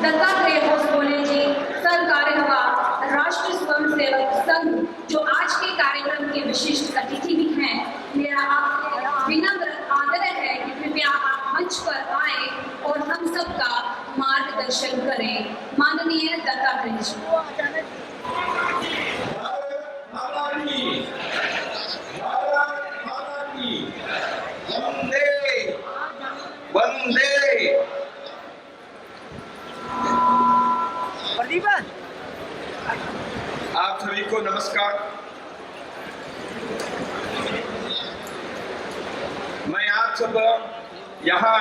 दत्तात्रेय होसबोले जी, संघ कार्यवाह, राष्ट्रीय स्वयंसेवक संघ, जो आज के कार्यक्रम के विशिष्ट अतिथि भी हैं, मेरा आपसे विनम्र आग्रह है कि कृपया आप मंच पर आए और हम सबका मार्गदर्शन करें। माननीय दत्तात्रेय जी। वंदे आप सभी को नमस्कार। मैं आप सब यहाँ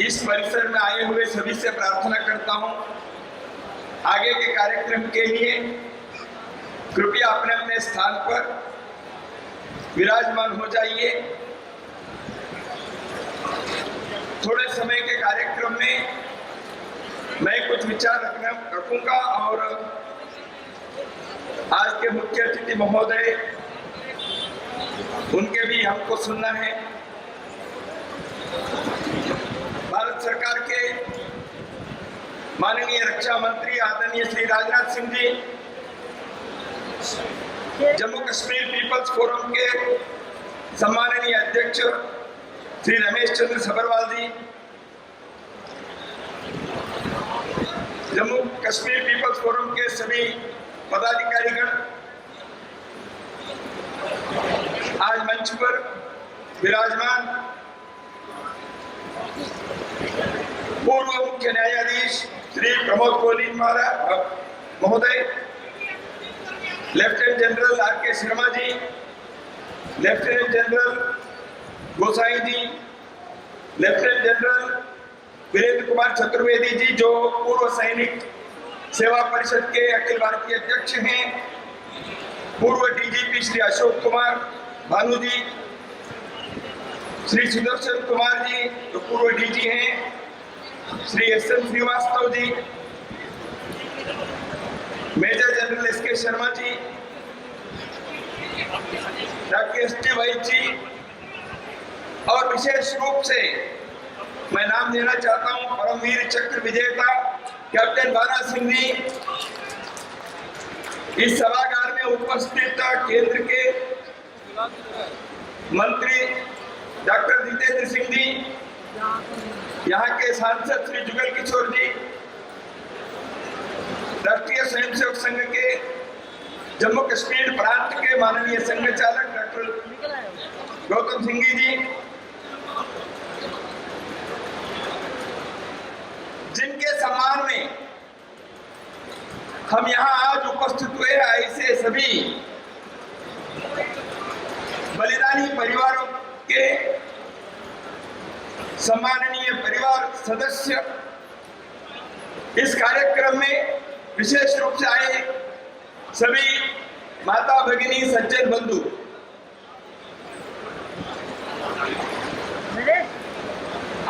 इस परिसर में आए हुए सभी से प्रार्थना करता हूँ, आगे के कार्यक्रम के लिए कृपया अपने अपने स्थान पर विराजमान हो जाइए। थोड़े समय के कार्यक्रम में मैं कुछ विचार रखूंगा और आज के मुख्य अतिथि महोदय, उनके भी हमको सुनना है। भारत सरकार के माननीय रक्षा मंत्री आदरणीय श्री राजनाथ सिंह जी, जम्मू कश्मीर पीपल्स फोरम के सम्माननीय अध्यक्ष श्री रमेश चंद्र सभरवाल जी, जम्मू कश्मीर पीपल्स फोरम के सभी पदाधिकारीगण आज मंच पर विराजमान, पूर्व मुख्य न्यायाधीश श्री प्रमोद कोहली महोदय, lieutenant general R K. Sharma ji, lieutenant general गोसाई जी, लेफ्टिनेंट जनरल वीरेंद्र कुमार चतुर्वेदी जी, जो पूर्व सैनिक सेवा परिषद के अखिल भारतीय अध्यक्ष हैं, पूर्व डीजीपी श्री अशोक कुमार भानु जी, श्री सुदर्शन कुमार जी, जो पूर्व डीजी हैं, Shri SN. Srivastava ji, major general SK. Sharma ji, doctor ST. Vice जी, और विशेष रूप से मैं नाम देना चाहता हूं परमवीर चक्र विजेता कैप्टन बाला सिंह जी, इस सभागार में उपस्थित केंद्र के मंत्री डॉक्टर जितेंद्र सिंह जी, यहाँ के सांसद श्री जुगल किशोर जी, राष्ट्रीय स्वयंसेवक संघ के जम्मू कश्मीर प्रांत के माननीय संघ चालक डॉक्टर गौतम सिंह जी, जिनके सम्मान में हम यहाँ आज उपस्थित हुए, ऐसे सभी बलिदानी परिवारों के सम्माननीय परिवार सदस्य इस कार्यक्रम में विशेष रूप से आए सभी माता भगिनी सज्जन बंधु,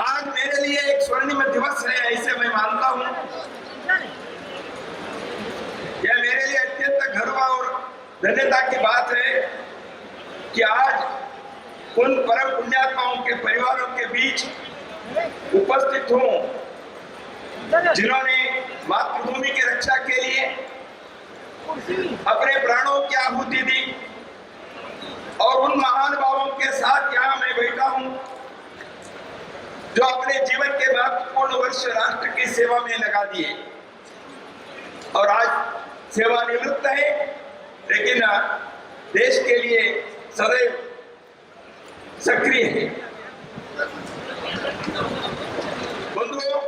आज मेरे लिए एक स्वर्णिम दिवस है, ऐसे मैं मानता हूं। यह मेरे लिए अत्यंत गर्व और धन्यता की बात है कि आज उन परम पुण्यात्माओं के परिवारों के बीच उपस्थित हूं, जिन्होंने मातृभूमि की रक्षा के लिए अपने प्राणों की आहुति दी, और उन महान भावों के साथ यहाँ मैं बैठा हूं, जो अपने जीवन के महत्वपूर्ण वर्ष राष्ट्र की सेवा में लगा दिए और आज सेवानिवृत्त है, लेकिन देश के लिए सदैव सक्रिय है। बंधुओं,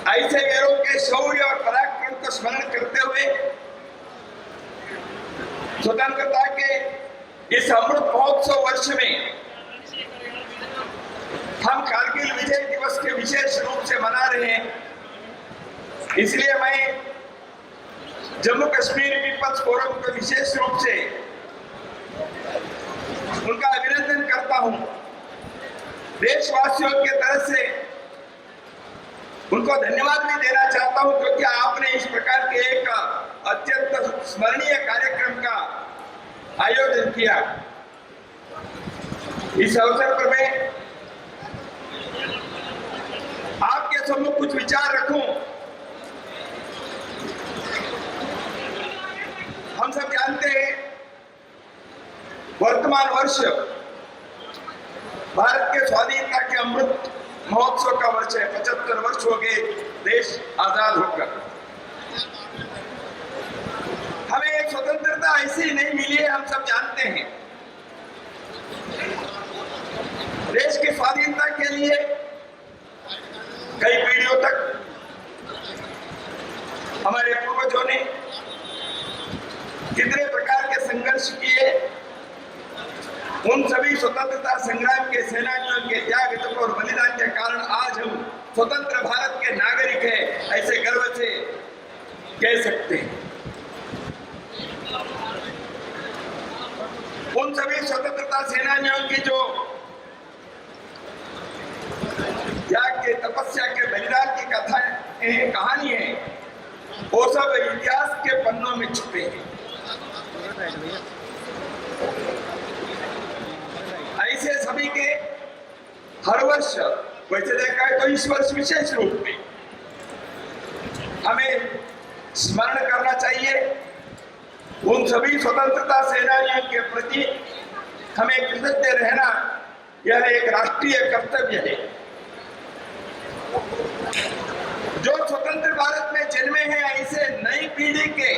ऐसे वीरों के शौर्य और पराक्रम को स्मरण करते हुए स्वतंत्रता के इस अमृत महोत्सव वर्ष में हम कारगिल विजय दिवस के विशेष रूप से मना रहे हैं। इसलिए मैं जम्मू कश्मीर पीपल्स फोरम को विशेष रूप से उनका अभिनंदन करता हूं। देशवासियों के तरफ से उनको धन्यवाद भी देना चाहता हूं, क्योंकि आपने इस प्रकार के एक अत्यंत स्मरणीय कार्यक्रम का आयोजन किया। इस अवसर पर मैं आपके सम्मुख कुछ विचार रखूं। हम सब जानते हैं वर्तमान वर्ष भारत के स्वाधीनता के अमृत महोत्सव का वर्ष है। 75 वर्ष हो गए देश आजाद होकर। हमें एक स्वतंत्रता ऐसी नहीं मिली है, हम सब जानते हैं। देश की स्वाधीनता के लिए कई पीढ़ियों तक हमारे पूर्वजों ने कितने प्रकार के संघर्ष किए। उन सभी स्वतंत्रता संग्राम के सेनानियों के त्याग और बलिदान के कारण आज हम स्वतंत्र भारत के नागरिक हैं, ऐसे गर्व से कह सकते हैं। उन सभी स्वतंत्रता सेनानियों की जो त्याग के, तपस्या के, बलिदान की कहानी है, वो सब इतिहास के पन्नों में छुपे हैं। ऐसे सभी के हर वर्ष वैसे देखा है तो इस वर्ष विशेष रूप में हमें स्मरण करना चाहिए। उन सभी स्वतंत्रता सेनानियों के प्रति हमें कृतज्ञ रहना यह एक राष्ट्रीय कर्तव्य है। जो स्वतंत्र भारत में जन्मे हैं, ऐसे नई पीढ़ी के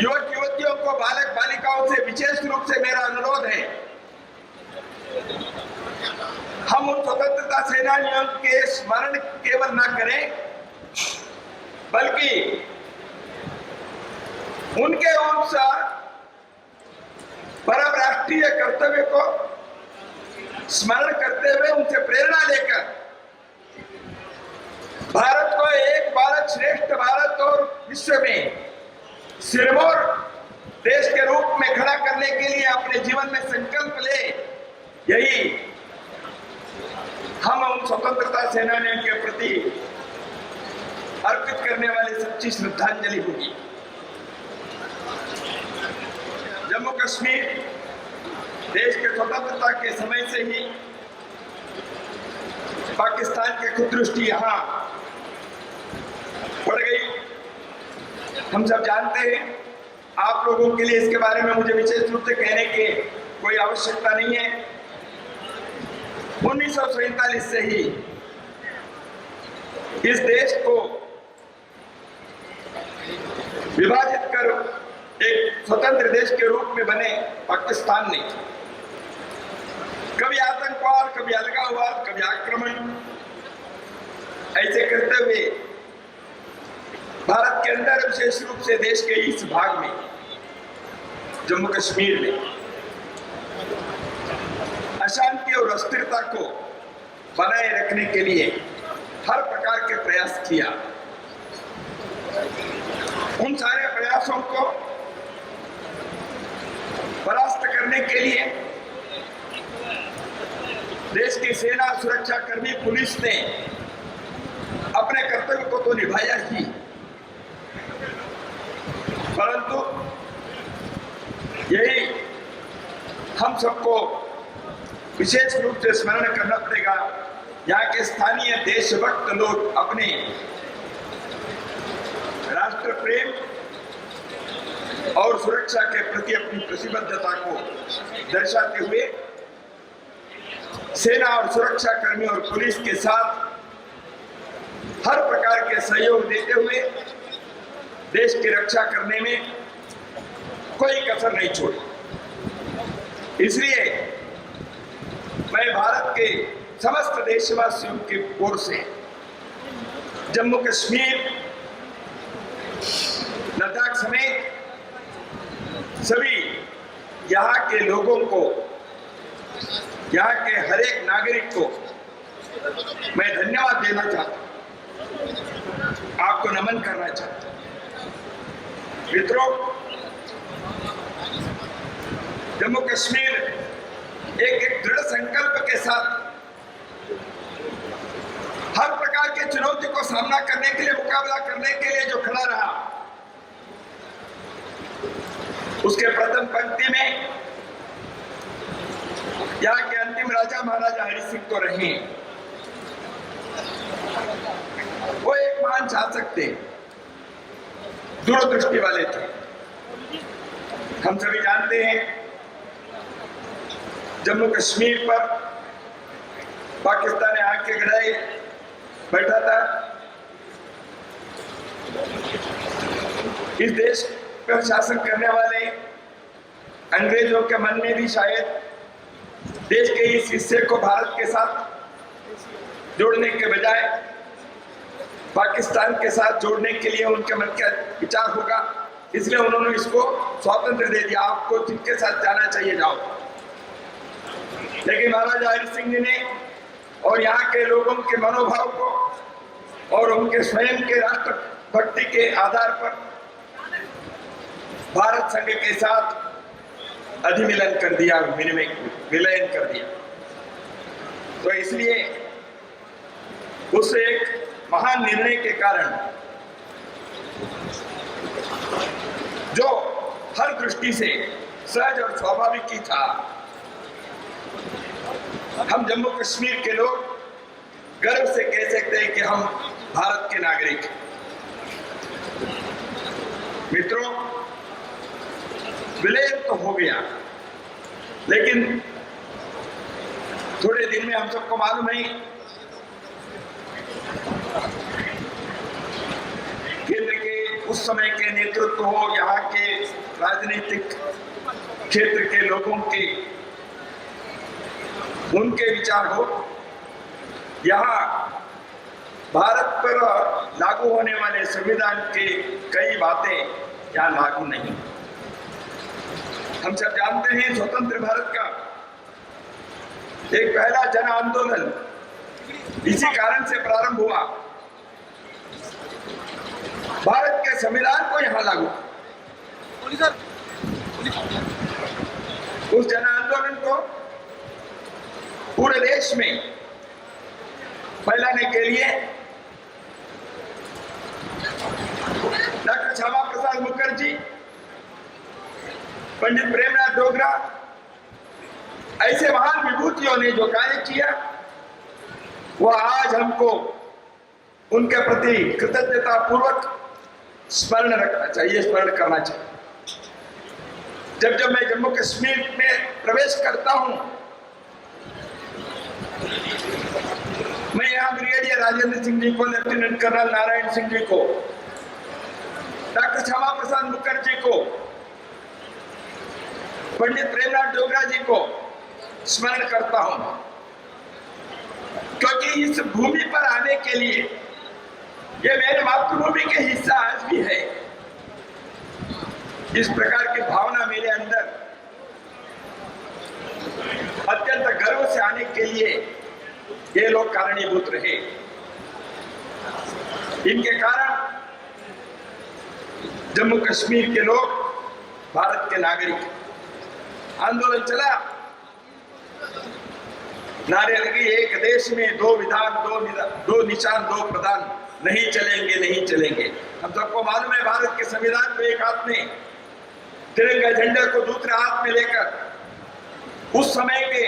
युवक युवतियों को, बालक बालिकाओं से विशेष रूप से मेरा अनुरोध है, हम उन स्वतंत्रता सेनानियों के स्मरण केवल न करें, बल्कि उनके उस परम राष्ट्रीय कर्तव्य को स्मरण करते हुए उनसे प्रेरणा लेकर भारत को एक भारत श्रेष्ठ भारत और विश्व में सिरमौर देश के रूप में खड़ा करने के लिए अपने जीवन में संकल्प ले। यही हम उन स्वतंत्रता सेनानियों के प्रति अर्पित करने वाली सच्ची श्रद्धांजलि होगी। जम्मू कश्मीर देश के स्वतंत्रता के समय से ही पाकिस्तान की कुदृष्टि यहाँ बढ़ गई। हम सब जानते हैं, आप लोगों के लिए इसके बारे में मुझे विशेष रूप से कहने की कोई आवश्यकता नहीं है। 1947 से ही इस देश को विभाजित कर एक स्वतंत्र देश के रूप में बने पाकिस्तान ने कभी आतंकवाद, कभी अलगाववाद, कभी आक्रमण ऐसे करते हुए भारत के अंदर, विशेष रूप से देश के इस भाग में, जम्मू कश्मीर में अशांति और अस्थिरता को बनाए रखने के लिए हर प्रकार के प्रयास किया। उन सारे प्रयासों को परास्त करने के लिए देश की सेना, सुरक्षा कर्मी, पुलिस ने अपने कर्तव्य को तो निभाया ही, परंतु यही हम सबको विशेष रूप से स्मरण करना पड़ेगा। यहाँ के स्थानीय देशभक्त लोग अपने राष्ट्र प्रेम और सुरक्षा के प्रति अपनी प्रतिबद्धता को दर्शाते हुए सेना और सुरक्षा कर्मी और पुलिस के साथ हर प्रकार के सहयोग देते हुए देश की रक्षा करने में कोई कसर नहीं छोड़ी। इसलिए मैं भारत के समस्त देशवासियों की ओर से जम्मू कश्मीर, लद्दाख समेत सभी यहाँ के लोगों को, यहाँ के हर एक नागरिक को मैं धन्यवाद देना चाहता हूँ, आपको नमन करना चाहता हूँ। मित्रों, जम्मू कश्मीर एक दृढ़ संकल्प के साथ हर प्रकार के चुनौती को सामना करने के लिए, मुकाबला करने के लिए जो खड़ा रहा, उसके प्रथम पंक्ति में यहाँ के अंतिम राजा महाराजा हरि सिंह तो रहे। वो एक महान शासक थे, दूरदृष्टि वाले थे। हम सभी जानते हैं जम्मू कश्मीर पर पाकिस्तान ने आके गड़ाई बैठा था। इस देश पर शासन करने वाले अंग्रेजों के मन में भी शायद देश के इस हिस्से को भारत के साथ जोड़ने के बजाय पाकिस्तान के साथ जोड़ने के लिए उनके मन का विचार होगा, इसलिए उन्होंने इसको स्वातंत्र दे दिया, आपको जिनके साथ जाना चाहिए जाओ। लेकिन महाराजा हरि सिंह जी ने और यहाँ के लोगों के मनोभाव को और उनके स्वयं के राष्ट्र भक्ति के आधार पर भारत संघ के साथ अधिमिलन कर दिया, विलयन कर दिया। तो इसलिए उस एक महान निर्णय के कारण जो हर दृष्टि से सहज और स्वाभाविक ही था, हम जम्मू कश्मीर के लोग गर्व से कह सकते हैं कि हम भारत के नागरिक हैं। मित्रों, विलयन तो हो गया, लेकिन थोड़े दिन में हम सबको मालूम है केंद्र के उस समय के नेतृत्व हो, यहाँ के राजनीतिक क्षेत्र के लोगों के उनके विचार हो, यहाँ भारत पर लागू होने वाले संविधान के कई बातें यहाँ लागू नहीं। हम सब जानते हैं स्वतंत्र भारत का एक पहला जन आंदोलन इसी कारण से प्रारंभ हुआ, भारत के संविधान को यहाँ लागू। उस जन आंदोलन को पूरे देश में फैलाने के लिए डॉक्टर श्यामा प्रसाद मुखर्जी, पंडित प्रेमनाथ डोगरा ऐसे महान विभूतियों ने जो कार्य किया, वह आज हमको उनके प्रति कृतज्ञता पूर्वक स्मरण रखना चाहिए, स्मरण करना चाहिए। जब जब मैं जम्मू कश्मीर में प्रवेश करता हूं, मैं यहाँ ब्रिगेडियर राजेंद्र सिंह जी को, लेफ्टिनेंट कर्नल नारायण सिंह जी को, डॉक्टर श्यामा प्रसाद मुखर्जी को, पंडित प्रेमनाथ डोगरा जी को स्मरण करता हूं, क्योंकि इस भूमि पर आने के लिए ये मेरे मातृभूमि के हिस्सा आज भी है। इस प्रकार की भावना मेरे अंदर अत्यंत गर्व से आने के लिए ये लोग कारणीभूत रहे। इनके कारण जम्मू कश्मीर के लोग भारत के नागरिक। आंदोलन चला, नारे लगी, एक देश में दो विधान, दो निशान, दो प्रधान, नहीं चलेंगे, नहीं चलेंगे। हम सबको मालूम है भारत के संविधान को एक हाथ में, तिरंगा झंडे को दूसरे हाथ में लेकर उस समय के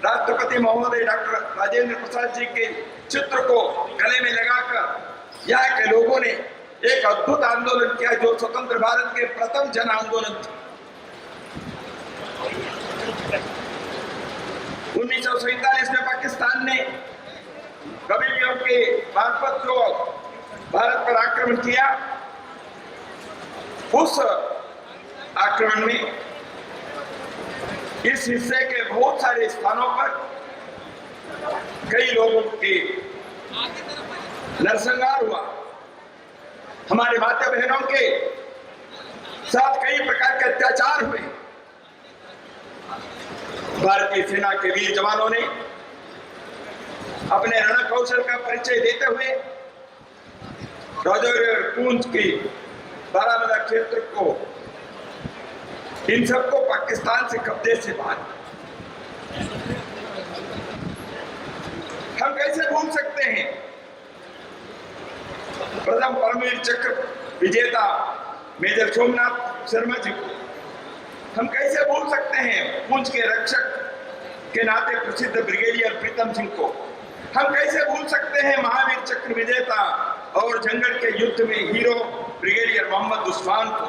राष्ट्रपति महोदय डॉक्टर राजेंद्र प्रसाद जी के चित्र को गले में लगाकर यहाँ के लोगों ने एक अद्भुत आंदोलन किया, जो स्वतंत्र भारत के प्रथम जन आंदोलन था। 1947 में पाकिस्तान ने कबीलियों के मार्फत जो भारत पर आक्रमण किया, उस आक्रमण में इस हिस्से के बहुत सारे स्थानों पर कई लोगों के नरसंहार हुआ। हमारे माता बहनों के साथ कई प्रकार के अत्याचार हुए। भारतीय सेना के वीर जवानों ने अपने रण कौशल का परिचय देते हुए राजौरी और पूंछ की बारामूला क्षेत्र को, इन सबको पाकिस्तान से कब्जे से बाहर। हम कैसे भूल सकते हैं प्रथम परमवीर चक्र विजेता मेजर सोमनाथ शर्मा जी को? हम कैसे भूल सकते हैं पूंछ के रक्षक के नाते प्रसिद्ध ब्रिगेडियर प्रीतम सिंह को? हम कैसे भूल सकते हैं महावीर चक्र विजेता और जंगल के युद्ध में हीरो ब्रिगेडियर मोहम्मद उस्मान को?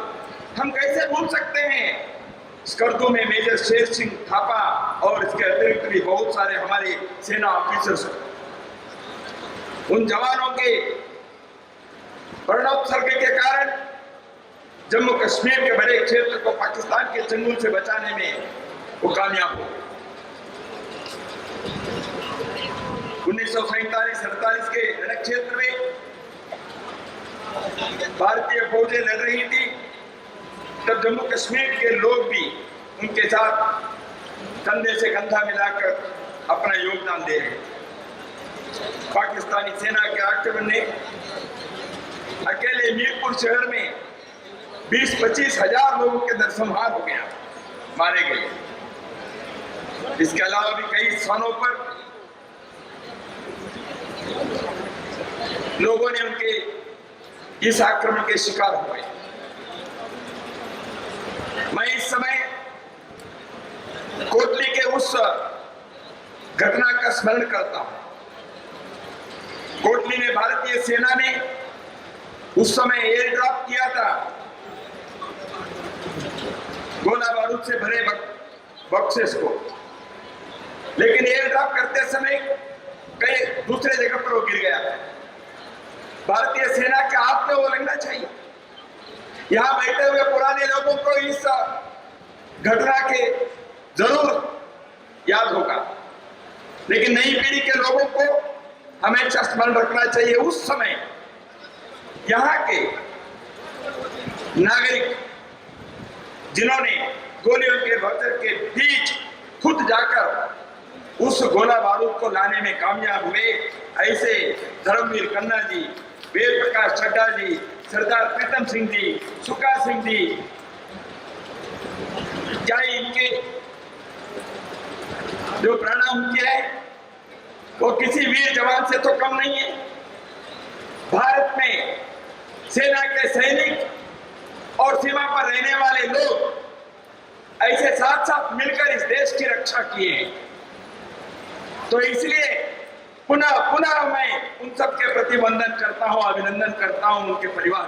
हम कैसे भूल सकते हैं स्कर्दू में मेजर शेर सिंह थापा और इसके अतिरिक्त भी बहुत सारे हमारे सेना ऑफिसर्स, उन जवानों के प्राणोत्सर्ग के कारण जम्मू कश्मीर के बड़े क्षेत्र को पाकिस्तान के चंगुल से बचाने में वो कामयाब हो। 1947-48 के रणक क्षेत्र में भारतीय फौजें लड़ रही थी, तब जम्मू कश्मीर के लोग भी उनके साथ कंधे से कंधा मिलाकर अपना योगदान दे रहे। पाकिस्तानी सेना के आक्रमण ने अकेले मीरपुर शहर में 20-25 हजार लोगों के नरसंहार हो गया, मारे गए। इसके अलावा भी कई स्थानों पर लोगों ने उनके इस आक्रमण के शिकार हुए। मैं इस समय कोटली के उस घटना का स्मरण करता हूं। कोटली में भारतीय सेना ने उस समय एयर ड्रॉप किया था गोला बारूद से भरे बॉक्सेस को, लेकिन एयर ड्रॉप करते समय कई दूसरे जगह पर वो गिर गया था। भारतीय सेना के हाथ में वो लगना चाहिए। यहां बैठे हुए पुराने लोगों को इस घटना के जरूर याद होगा, लेकिन नई पीढ़ी के लोगों को हमेशा स्मरण रखना चाहिए उस समय यहाँ के नागरिक जिन्होंने गोलियों के भगदड़ के बीच खुद जाकर उस गोला बारूद को लाने में कामयाब हुए। ऐसे धर्मवीर खन्ना जी, वेद प्रकाश चड्ढा जी, सरदार प्रीतम सिंह जी, सुखा सिंह जी, क्या इनके जो प्राणाहुति है वो किसी वीर जवान से तो कम नहीं है। भारत में सेना के सैनिक और सीमा पर रहने वाले लोग ऐसे साथ साथ मिलकर इस देश की रक्षा किए हैं। तो इसलिए पुनः पुनः मैं उन सबके प्रति वंदन करता हूं, अभिनंदन करता हूं उनके परिवार।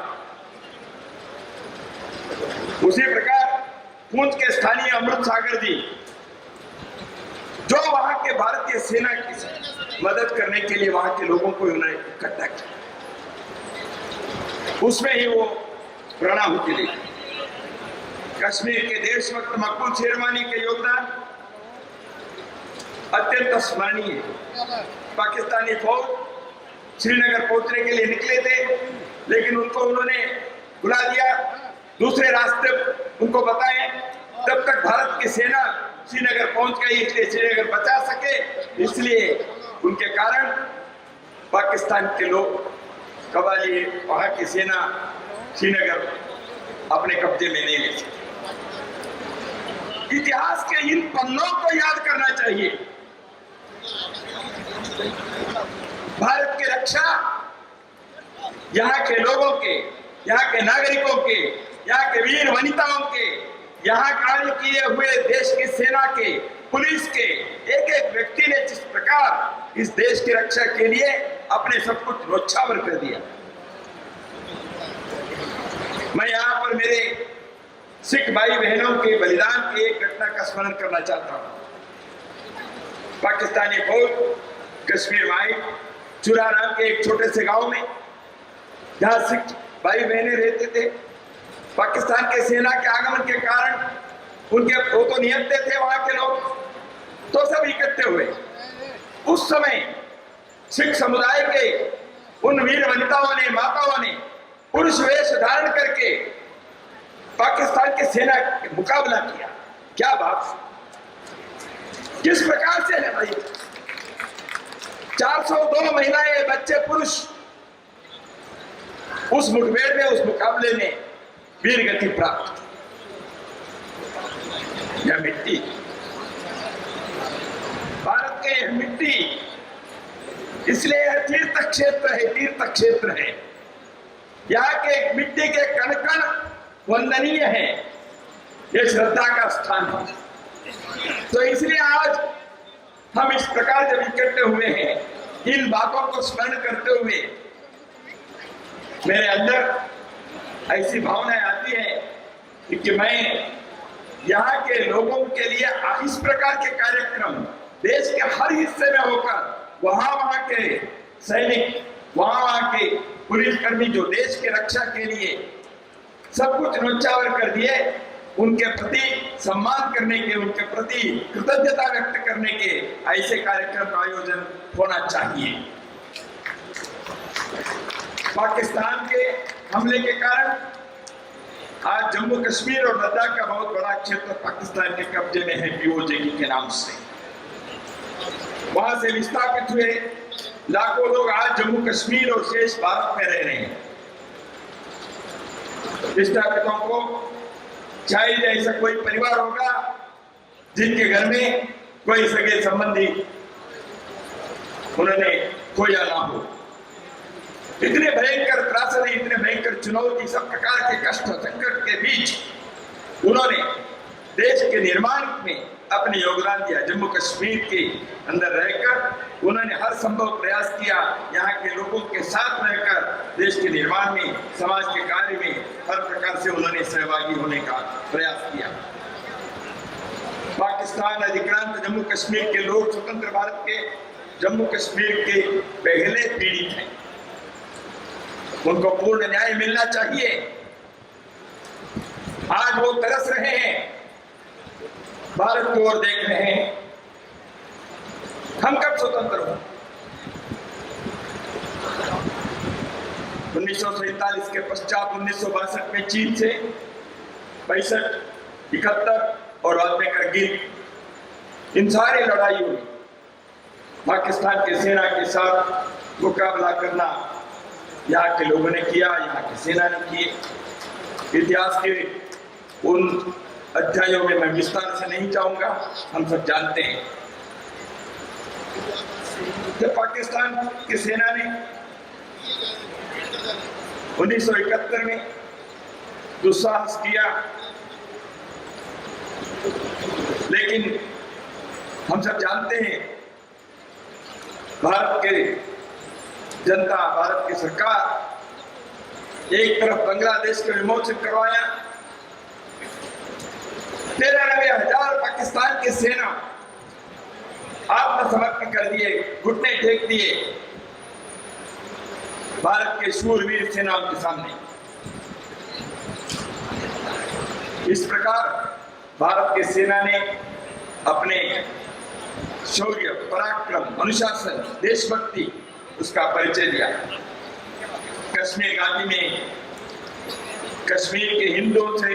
उसी प्रकार पूंछ के स्थानीय अमृत सागर जी, जो वहां के भारतीय सेना की मदद करने के लिए वहां के लोगों को उन्होंने इकट्ठा किया, उसमें ही वो प्राणाहुति दी। कश्मीर के देशभक्त मकबूल शेरवानी के योगदान अत्यंत स्मरणीय है। पाकिस्तानी फौज श्रीनगर पहुंचने के लिए निकले थे, लेकिन उनको उन्होंने बुला दिया, दूसरे रास्ते उनको बताए, तब तक भारत की सेना श्रीनगर पहुंच गई, इसलिए श्रीनगर बचा सके। इसलिए उनके कारण पाकिस्तान के लोग कबाली, वहां की सेना श्रीनगर अपने कब्जे में नहीं ले सके। इतिहास के इन पन्नों को याद करना चाहिए। भारत की रक्षा यहाँ के लोगों के, यहाँ के नागरिकों के, यहाँ के वीर वनिताओं के, यहाँ कार्य किए हुए देश की सेना के, पुलिस के एक एक व्यक्ति ने जिस प्रकार इस देश की रक्षा के लिए अपने सब कुछ न्योछावर कर दिया। मैं यहाँ पर मेरे सिख भाई बहनों के बलिदान की एक घटना का स्मरण करना चाहता हूँ। पाकिस्तानी फौज कश्मीर में आई, चुरा नाम के एक छोटे से गांव में, जहां सिख भाई बहने रहते थे। पाकिस्तान के सेना के आगमन के कारण उनके वो तो नियंत्रित थे वहां के लोग, तो सब इकट्ठे हुए। उस समय सिख समुदाय के उन वीर वनिताओं ने, माताओं ने पुरुष वेश धारण करके पाकिस्तान की सेना के मुकाबला किया। क्या बात, किस प्रकार से है भाई। 402 महिलाएं, बच्चे, पुरुष उस मुठभेड़ में, उस मुकाबले में वीर गति प्राप्त। यह मिट्टी, भारत के यह मिट्टी, इसलिए यह तीर्थ क्षेत्र है, तीर्थ क्षेत्र है। यहाँ के मिट्टी के कण कण वंदनीय है, यह श्रद्धा का स्थान है। तो इसलिए आज हम इस प्रकार जब इकट्ठे हुए हैं, इन बातों को स्मरण करते हुए मेरे अंदर ऐसी भावनाएं आती है कि मैं यहाँ के लोगों के लिए इस प्रकार के कार्यक्रम देश के हर हिस्से में होकर वहां के सैनिक, वहां के पुलिसकर्मी जो देश की रक्षा के लिए सब कुछ न्यौछावर कर दिए, उनके प्रति सम्मान करने के, उनके प्रति कृतज्ञता व्यक्त करने के ऐसे कार्यक्रम का आयोजन होना चाहिए। पाकिस्तान के हमले के कारण आज जम्मू कश्मीर और लद्दाख का बहुत बड़ा क्षेत्र पाकिस्तान के कब्जे में है, पीओजेडी के नाम से। वहां से विस्थापित हुए लाखों लोग आज जम्मू कश्मीर और शेष भारत में रह रहे हैं। विस्थापितों को शायद ऐसा कोई परिवार होगा जिनके घर में कोई सगे संबंधी उन्होंने खोया ना हो। इतने भयंकर त्रासदी, इतने भयंकर चुनौती, सब प्रकार के कष्ट संकट के बीच उन्होंने देश के निर्माण में अपने योगदान दिया। जम्मू कश्मीर के अंदर रहकर उन्होंने हर संभव प्रयास किया, यहाँ के लोगों के साथ रहकर देश के निर्माण में, समाज के कार्य में हर प्रकार से उन्होंने सहभागी होने का प्रयास किया। पाकिस्तान अधिक्रांत जम्मू कश्मीर के लोग स्वतंत्र भारत के जम्मू कश्मीर के पहले पीड़ित हैं। उनको पूर्ण न्याय मिलना चाहिए। आज वो तरस रहे हैं, भारत की ओर देख रहे हैं, हम कब स्वतंत्र हो। 1947 के पश्चात 1962 में चीन से 65, 71 और बाद में करगिल, इन सारी लड़ाइयों में पाकिस्तान की सेना के साथ मुकाबला करना यहाँ के लोगों ने किया, यहाँ की सेना ने किए। इतिहास के उन अध्यायों में मैं विस्तार से नहीं जाऊंगा, हम सब जानते हैं। जब पाकिस्तान की सेना ने 1971 में दुस्साहस किया, लेकिन हम सब जानते हैं भारत के जनता, भारत की सरकार एक तरफ बांग्लादेश को विमोचित करवाया, 93,000 पाकिस्तान की सेना आत्मसमर्पण कर दिए, घुटने टेक दिए भारत के शूरवीर सेनाओं के सामने। इस प्रकार भारत की सेना ने अपने शौर्य, पराक्रम, अनुशासन, देशभक्ति उसका परिचय दिया। कश्मीर घाटी में कश्मीर के हिंदुओं से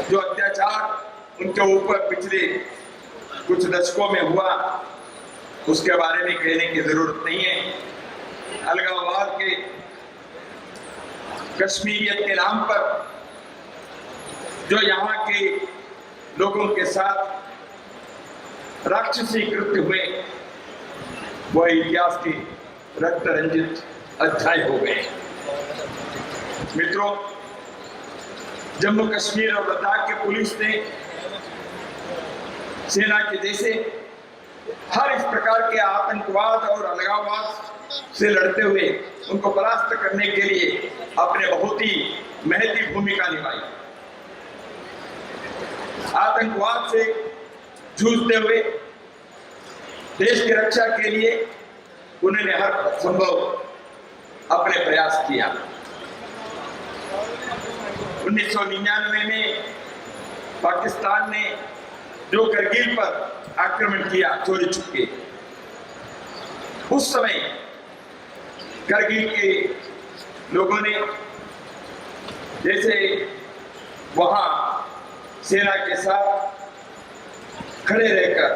जो अत्याचार उनके ऊपर पिछले कुछ दशकों में हुआ, उसके बारे में कहने की जरूरत नहीं है। अलगाववाद के, कश्मीरियत के नाम पर जो यहाँ के लोगों के साथ राक्षसी कृत्य हुए, वह इतिहास के रक्त रंजित अध्याय हो गए। मित्रों, जम्मू कश्मीर और लद्दाख के पुलिस ने सेना के जैसे हर इस प्रकार के आतंकवाद और अलगाववाद से लड़ते हुए उनको परास्त करने के लिए अपने बहुत ही महती भूमिका निभाई। आतंकवाद से जूझते हुए देश की रक्षा के लिए उन्होंने हर संभव अपने प्रयास किया। 1999 में पाकिस्तान ने जो करगिल पर आक्रमण किया चोरी छुपके, उस समय करगिल के लोगों ने जैसे वहां सेना के साथ खड़े रहकर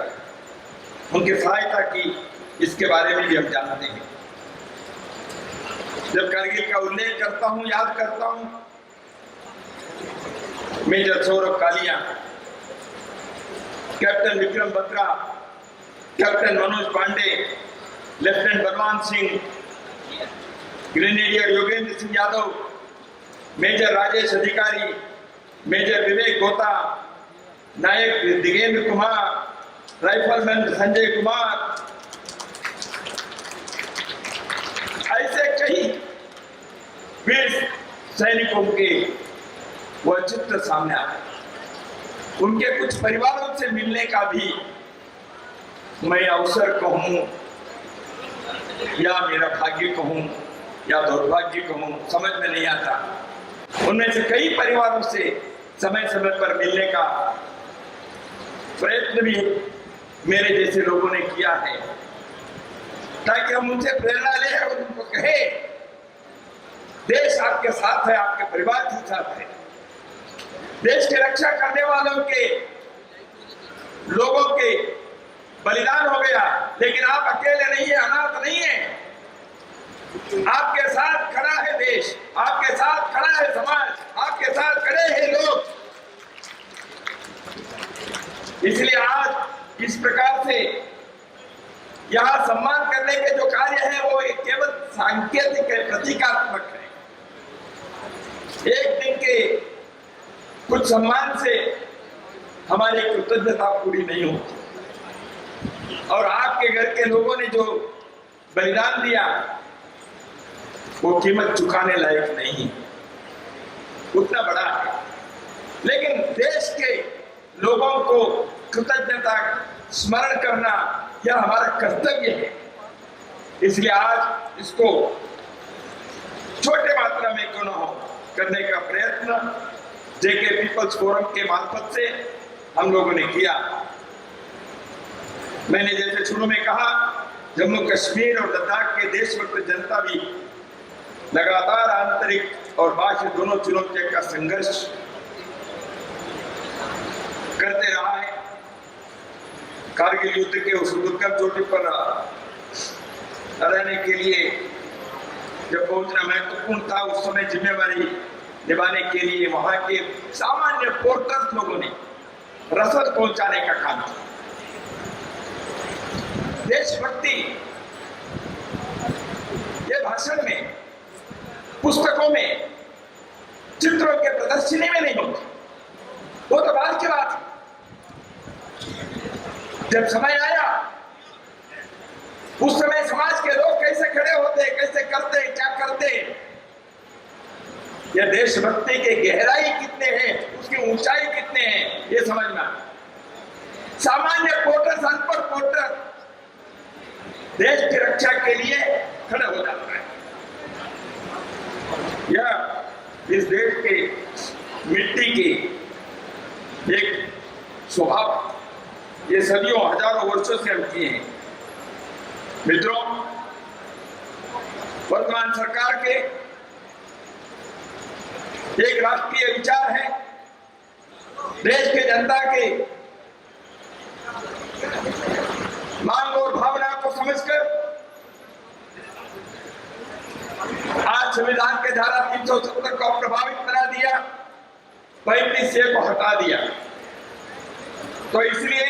उनकी सहायता की, इसके बारे में भी हम जानते हैं। जब करगिल का उल्लेख करता हूं, याद करता हूं, major Saurabh Kalia, captain Vikram Batra, captain Manoj Pande, lieutenant Balwan Singh, grenadier Yogendra Singh Yadav, major Rajesh Adhikari, major Vivek Gupta, Naik Digendra Kumar, rifleman Sanjay Kumar, ऐसे कई वीर सैनिकों के वह चित्र सामने आए। उनके कुछ परिवारों से मिलने का भी मैं अवसर कहूं या मेरा भाग्य कहूं या दुर्भाग्य कहूं, समझ में नहीं आता। उनमें से कई परिवारों से समय समय पर मिलने का प्रयत्न भी मेरे जैसे लोगों ने किया है, ताकि हम उनसे प्रेरणा लें और उनको कहे देश आपके साथ है, आपके परिवार के साथ है। देश की रक्षा करने वालों के लोगों के बलिदान हो गया, लेकिन आप अकेले नहीं है, अनाथ नहीं है। आपके साथ खड़ा है देश, आपके साथ खड़ा है समाज, आपके साथ खड़े हैं लोग। इसलिए आज इस प्रकार से यहाँ सम्मान करने के जो कार्य है वो केवल सांकेतिक है, प्रतीकात्मक है। एक दिन के कुछ सम्मान से हमारी कृतज्ञता पूरी नहीं होती, और आपके घर के लोगों ने जो बलिदान दिया वो कीमत चुकाने लायक नहीं, उतना बड़ा है। लेकिन देश के लोगों को कृतज्ञता स्मरण करना यह हमारा कर्तव्य है। इसलिए आज इसको छोटे मात्रा में क्यों न हो करने का प्रयत्न जेके पीपल्स फोरम के मार्फत से हम लोगों ने किया। मैंने जैसे शुरू में कहा, जम्मू कश्मीर और लद्दाख के देशभक्त जनता भी लगातार आंतरिक और बाह्य दोनों चुनौतियों का संघर्ष करते रहा है। कारगिल युद्ध के उस दुर्गम चोटी पर रहने के लिए जब पहुंचना महत्वपूर्ण था, उस समय जिम्मेवारी निभाने के लिए वहां के सामान्य पोर्टर्स लोगों ने रसद पहुंचाने का काम किया। देशभक्ति ये भाषण में, पुस्तकों में, चित्रों के प्रदर्शनी में नहीं होती, वो तो बाद की बात है। जब समय आया उस समय समाज के लोग कैसे खड़े होते, कैसे करते, क्या करते, यह देशभक्ति के गहराई कितने हैं, उसकी ऊंचाई कितने हैं, ये समझ में आया। सामान्य पोर्टर, अनपढ़ पोर्टर देश की रक्षा के लिए खड़े हो जाता है। यह इस देश के मिट्टी की एक स्वभाव, ये सदियों हजारों वर्षों से हम किए हैं। मित्रों, वर्तमान सरकार के एक राष्ट्रीय विचार है, देश के जनता के मांग और भावना को समझकर आज संविधान के धारा 370 को प्रभावित बना दिया, 35A को हटा दिया। तो इसलिए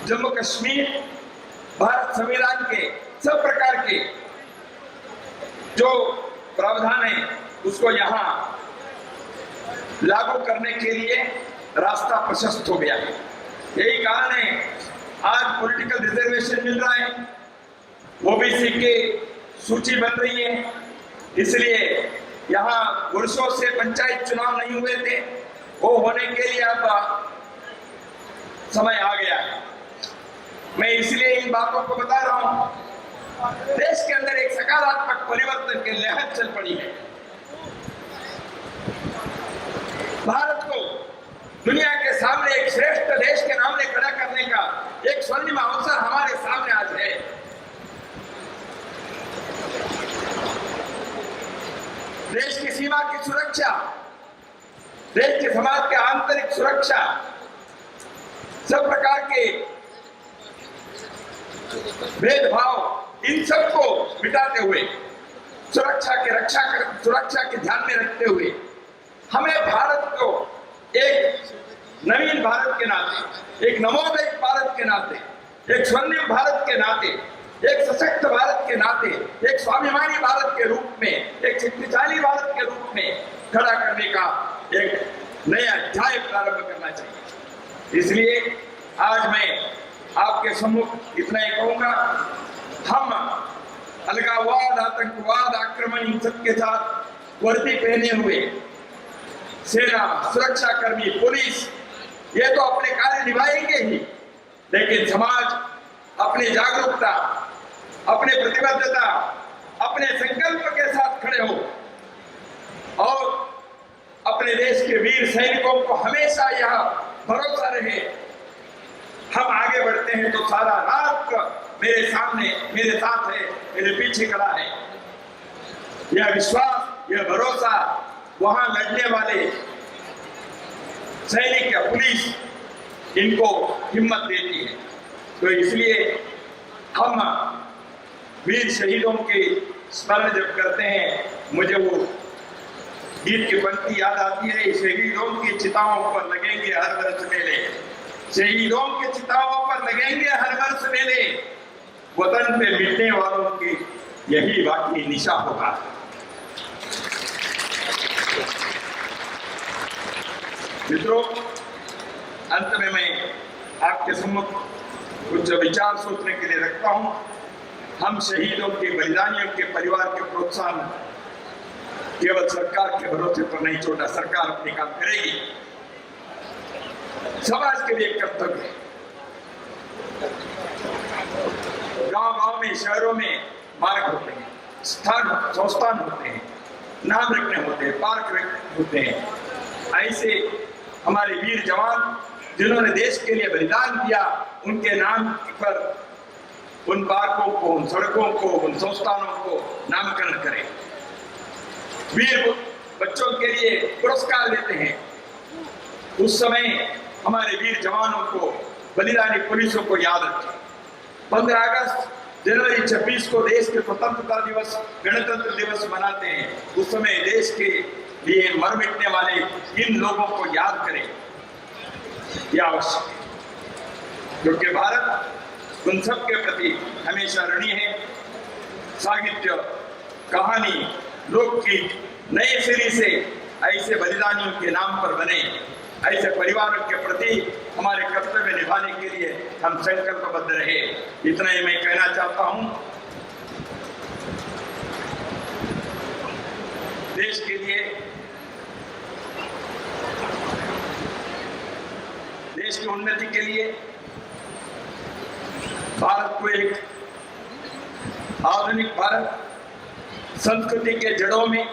जम्मू कश्मीर भारत संविधान के सब प्रकार के जो प्रावधान है उसको यहाँ लागू करने के लिए रास्ता प्रशस्त हो गया है। यही कारण है आज पॉलिटिकल रिजर्वेशन मिल रहा है, ओबीसी की सूची बन रही है। इसलिए यहाँ वर्षों से पंचायत चुनाव नहीं हुए थे, वो होने के लिए अब समय आ गया है। मैं इसलिए इन बातों को बता रहा हूं। देश के अंदर एक सकारात्मक परिवर्तन की लहर चल पड़ी है। भारत को दुनिया के सामने एक श्रेष्ठ देश के नाम में खड़ा करने का एक स्वर्णिम अवसर हमारे सामने आज है। देश की सीमा की सुरक्षा, देश के समाज के आंतरिक सुरक्षा, सब प्रकार के भेदभाव, इन सबको मिटाते हुए सुरक्षा के ध्यान में रखते हुए हमें भारत को एक नवीन भारत के नाते, एक नवोदय भारत के नाते, एक स्वर्णिम भारत के नाते, एक सशक्त भारत के नाते, एक स्वाभिमानी भारत के रूप में, एक शक्तिशाली भारत के रूप में खड़ा करने का एक नया अध्याय प्रारंभ करना चाहिए। इसलिए आज मैं आपके सम्मुख इतना ही कहूंगा, हम अलगाववाद, आतंकवाद, आक्रमण, इन सब के साथ वर्दी पहने हुए सेना, सुरक्षा कर्मी, पुलिस, ये तो अपने कार्य निभाएंगे ही, लेकिन समाज अपनी जागरूकता, अपने प्रतिबद्धता, अपने संकल्प के साथ खड़े हो और अपने देश के वीर सैनिकों को हमेशा यह भरोसा रहे, हम आगे बढ़ते हैं तो सारा राष्ट्र मेरे सामने, मेरे साथ है, मेरे पीछे खड़ा है। यह विश्वास, यह भरोसा वहां लड़ने वाले सैनिक या पुलिस इनको हिम्मत देती है। तो इसलिए हम वीर शहीदों के स्मरण जब करते हैं, मुझे वो गीत की पंक्ति याद आती है, शहीदों की चिताओं पर लगेंगे हर वर्ष मेले, शहीदों की चिताओं पर लगेंगे हर वर्ष मेले, वतन पे मिटने वालों की यही बाकी निशा होगा। मित्रों, अंत में मैं आपके सम्मुख कुछ विचार सोचने के लिए रखता हूं। हम शहीदों के, बलिदानियों के परिवार के प्रोत्साहन केवल सरकार के भरोसे पर नहीं छोड़ा, सरकार अपने काम करेगी, समाज के लिए कर्तव्य है। गांव-गांव में, शहरों में मार्ग होते हैं, संस्थान होते हैं, नाम रखने होते हैं, पार्क होते हैं। ऐसे हमारे वीर जवान जिन्होंने देश के लिए बलिदान दिया, उनके नाम पर उन पार्कों को, उन सड़कों को, उन संस्थानों को नामकरण करें। वीर बच्चों के लिए पुरस्कार देते हैं, उस समय हमारे वीर जवानों को, बलिदानी पुलिसों को याद रखें। 15 अगस्त, जनवरी 26 को देश के स्वतंत्रता दिवस, गणतंत्र दिवस मनाते हैं। उस समय देश के लिए मर मिटने वाले इन लोगों को याद करें, यह आवश्यक है, क्योंकि भारत उन सब के प्रति हमेशा ऋणी है। साहित्य, कहानी, लोकगीत नए सिरे से ऐसे बलिदानियों के नाम पर बने, ऐसे परिवारों के प्रति हमारे कर्तव्य निभाने के लिए हम संकल्पबद्ध रहे। इतना ही मैं कहना चाहता हूं। देश के लिए, देश की उन्नति के लिए, भारत को एक आधुनिक भारत संस्कृति के जड़ों में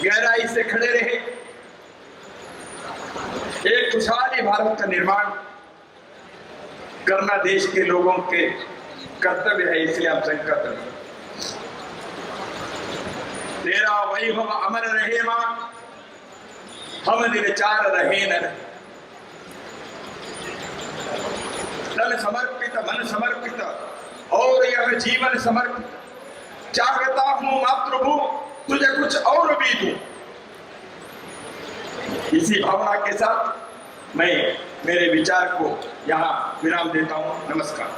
गहराई से खड़े रहे, एक खुशहाली भारत का निर्माण करना देश के लोगों के कर्तव्य है। इसलिए हम संकल्प लें। तेरा वैभव अमर रहे मां, हम दिल चार रहे न। तन समर्पित, मन समर्पित और यह जीवन समर्पित, चाहता हूं मातृभू तुझे कुछ और भी दूं। इसी भावना के साथ मैं मेरे विचार को यहाँ विराम देता हूं। नमस्कार।